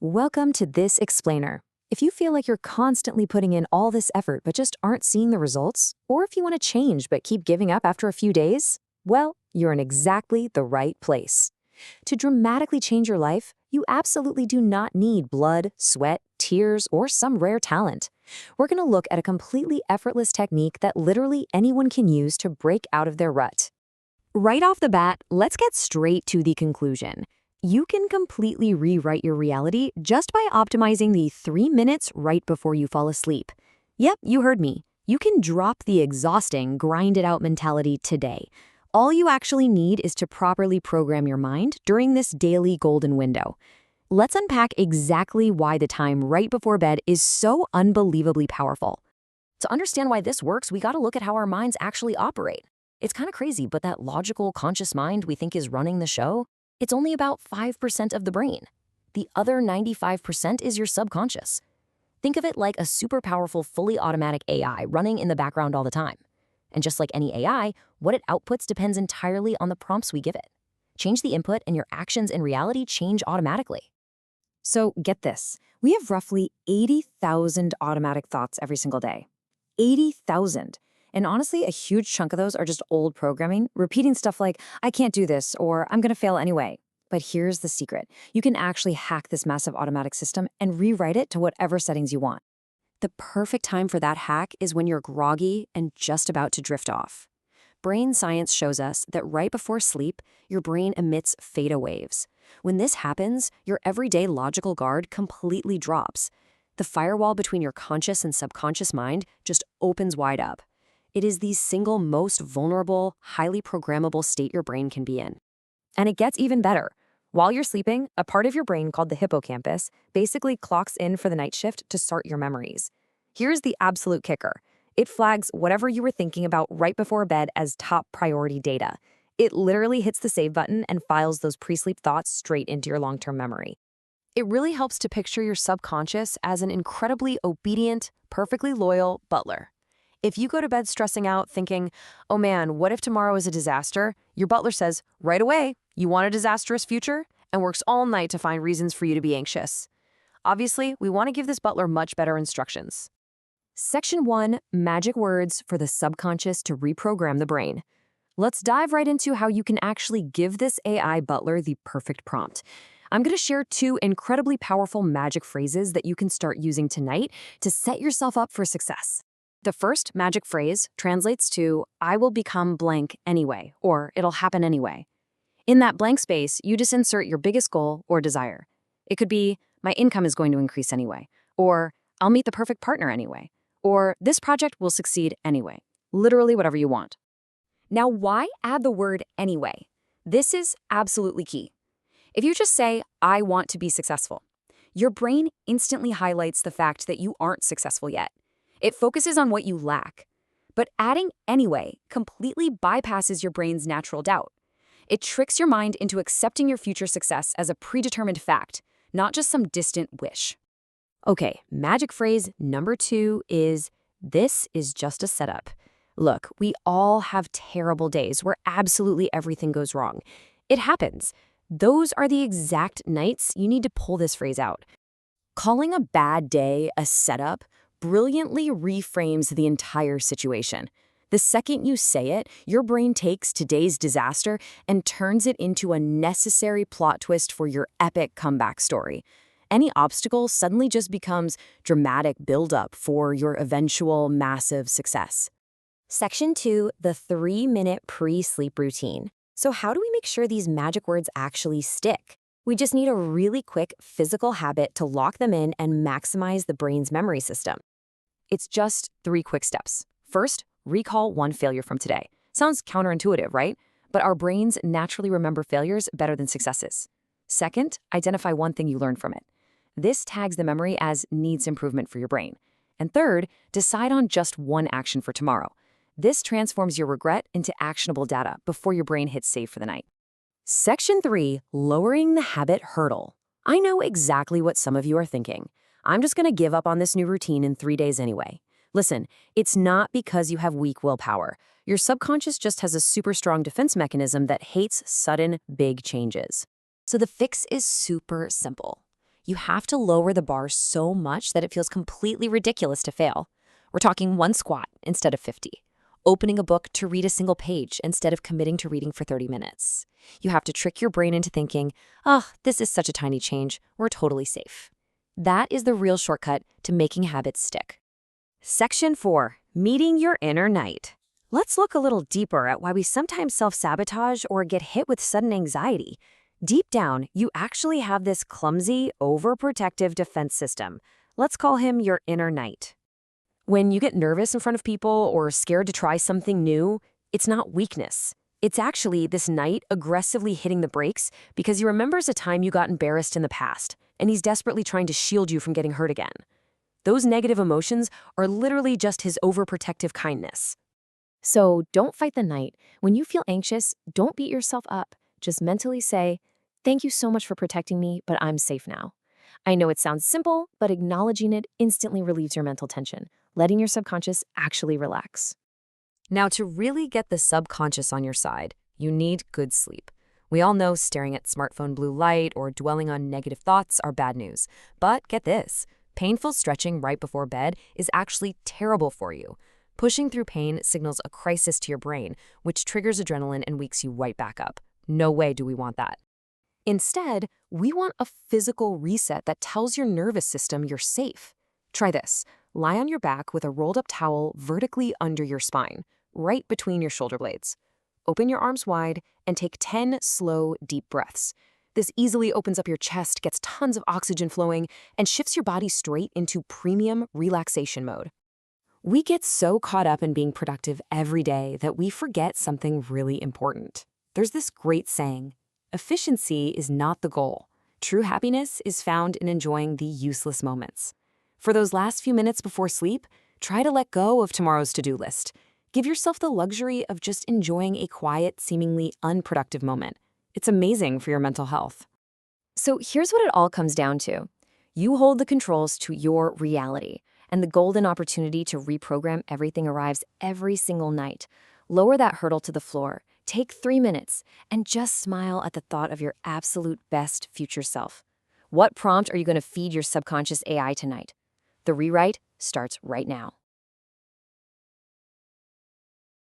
Welcome to This Explainer. If you feel like you're constantly putting in all this effort but just aren't seeing the results, or if you want to change but keep giving up after a few days, well, you're in exactly the right place. To dramatically change your life, you absolutely do not need blood, sweat, tears, or some rare talent. We're going to look at a completely effortless technique that literally anyone can use to break out of their rut. Right off the bat, let's get straight to the conclusion. You can completely rewrite your reality just by optimizing the 3 minutes right before you fall asleep. Yep, you heard me. You can drop the exhausting, grind-it-out mentality today. All you actually need is to properly program your mind during this daily golden window. Let's unpack exactly why the time right before bed is so unbelievably powerful. To understand why this works, we gotta look at how our minds actually operate. It's kind of crazy, but that logical, conscious mind we think is running the show, it's only about 5% of the brain. The other 95% is your subconscious. Think of it like a super powerful, fully automatic AI running in the background all the time. And just like any AI, what it outputs depends entirely on the prompts we give it. Change the input and your actions in reality change automatically. So get this, we have roughly 80,000 automatic thoughts every single day. 80,000. And honestly, a huge chunk of those are just old programming, repeating stuff like, I can't do this, or I'm gonna fail anyway. But here's the secret. You can actually hack this massive automatic system and rewrite it to whatever settings you want. The perfect time for that hack is when you're groggy and just about to drift off. Brain science shows us that right before sleep, your brain emits theta waves. When this happens, your everyday logical guard completely drops. The firewall between your conscious and subconscious mind just opens wide up. It is the single most vulnerable, highly programmable state your brain can be in. And it gets even better. While you're sleeping, a part of your brain called the hippocampus basically clocks in for the night shift to sort your memories. Here's the absolute kicker. It flags whatever you were thinking about right before bed as top priority data. It literally hits the save button and files those pre-sleep thoughts straight into your long-term memory. It really helps to picture your subconscious as an incredibly obedient, perfectly loyal butler. If you go to bed stressing out, thinking, oh man, what if tomorrow is a disaster? Your butler says, right away, you want a disastrous future? And works all night to find reasons for you to be anxious. Obviously, we want to give this butler much better instructions. Section 1, Magic Words for the Subconscious to Reprogram the Brain. Let's dive right into how you can actually give this AI butler the perfect prompt. I'm going to share 2 incredibly powerful magic phrases that you can start using tonight to set yourself up for success. The first magic phrase translates to, I will become blank anyway, or it'll happen anyway. In that blank space, you just insert your biggest goal or desire. It could be, my income is going to increase anyway, or I'll meet the perfect partner anyway, or this project will succeed anyway. Literally whatever you want. Now, why add the word anyway? This is absolutely key. If you just say, I want to be successful, your brain instantly highlights the fact that you aren't successful yet. It focuses on what you lack. But adding anyway completely bypasses your brain's natural doubt. It tricks your mind into accepting your future success as a predetermined fact, not just some distant wish. Okay, magic phrase number 2 is, this is just a setup. Look, we all have terrible days where absolutely everything goes wrong. It happens. Those are the exact nights you need to pull this phrase out. Calling a bad day a setup brilliantly reframes the entire situation. The second you say it, your brain takes today's disaster and turns it into a necessary plot twist for your epic comeback story. Any obstacle suddenly just becomes dramatic buildup for your eventual massive success. Section 2, the 3-minute pre-sleep routine. So how do we make sure these magic words actually stick? We just need a really quick physical habit to lock them in and maximize the brain's memory system. It's just 3 quick steps. First, recall one failure from today. Sounds counterintuitive, right? But our brains naturally remember failures better than successes. Second, identify one thing you learned from it. This tags the memory as needs improvement for your brain. And third, decide on just one action for tomorrow. This transforms your regret into actionable data before your brain hits save for the night. Section 3, lowering the habit hurdle. I know exactly what some of you are thinking. I'm just going to give up on this new routine in 3 days anyway. Listen, it's not because you have weak willpower. Your subconscious just has a super strong defense mechanism that hates sudden, big changes. So the fix is super simple. You have to lower the bar so much that it feels completely ridiculous to fail. We're talking one squat instead of 50. Opening a book to read a single page instead of committing to reading for 30 minutes. You have to trick your brain into thinking, oh, this is such a tiny change, we're totally safe. That is the real shortcut to making habits stick. Section 4. Meeting your inner knight. Let's look a little deeper at why we sometimes self-sabotage or get hit with sudden anxiety. Deep down, you actually have this clumsy, overprotective defense system. Let's call him your inner knight. When you get nervous in front of people or scared to try something new, it's not weakness. It's actually this knight aggressively hitting the brakes because he remembers a time you got embarrassed in the past, and he's desperately trying to shield you from getting hurt again. Those negative emotions are literally just his overprotective kindness. So don't fight the knight. When you feel anxious, don't beat yourself up. Just mentally say, thank you so much for protecting me, but I'm safe now. I know it sounds simple, but acknowledging it instantly relieves your mental tension, letting your subconscious actually relax. Now, to really get the subconscious on your side, you need good sleep. We all know staring at smartphone blue light or dwelling on negative thoughts are bad news. But get this, painful stretching right before bed is actually terrible for you. Pushing through pain signals a crisis to your brain, which triggers adrenaline and wakes you right back up. No way do we want that. Instead, we want a physical reset that tells your nervous system you're safe. Try this. Lie on your back with a rolled-up towel vertically under your spine, right between your shoulder blades. Open your arms wide and take 10 slow, deep breaths. This easily opens up your chest, gets tons of oxygen flowing, and shifts your body straight into premium relaxation mode. We get so caught up in being productive every day that we forget something really important. There's this great saying, efficiency is not the goal. True happiness is found in enjoying the useless moments. For those last few minutes before sleep, try to let go of tomorrow's to-do list. Give yourself the luxury of just enjoying a quiet, seemingly unproductive moment. It's amazing for your mental health. So here's what it all comes down to. You hold the controls to your reality, and the golden opportunity to reprogram everything arrives every single night. Lower that hurdle to the floor. Take 3 minutes and just smile at the thought of your absolute best future self. What prompt are you going to feed your subconscious AI tonight? The rewrite starts right now.